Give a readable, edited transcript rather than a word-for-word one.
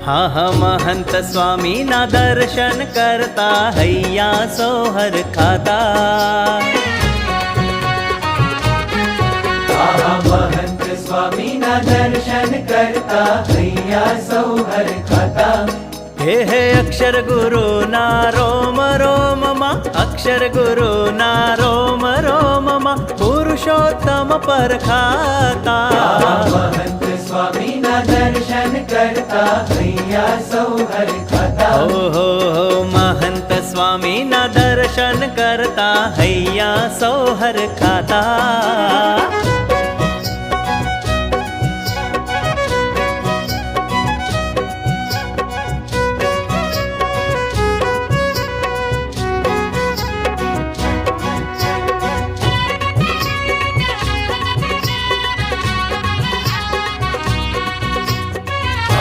હા હા મહંત સ્વામીના દર્શન કરતા હૈયા સોહર ખાતા. મહંત સ્વામીના દર્શન કરતા હૈયા સોહર ખાતા. હે અક્ષર ગુરુના રોમ રોમમાં, અક્ષર ગુરુના રોમ રોમમાં પુરુષોત્તમ પરખાતા. મહંત સ્વામીના દર્શન કરતા હૈયા સોહર ખાતા. ઓહો મહંત સ્વામીના દર્શન કરતા હૈયા સોહર ખાતા.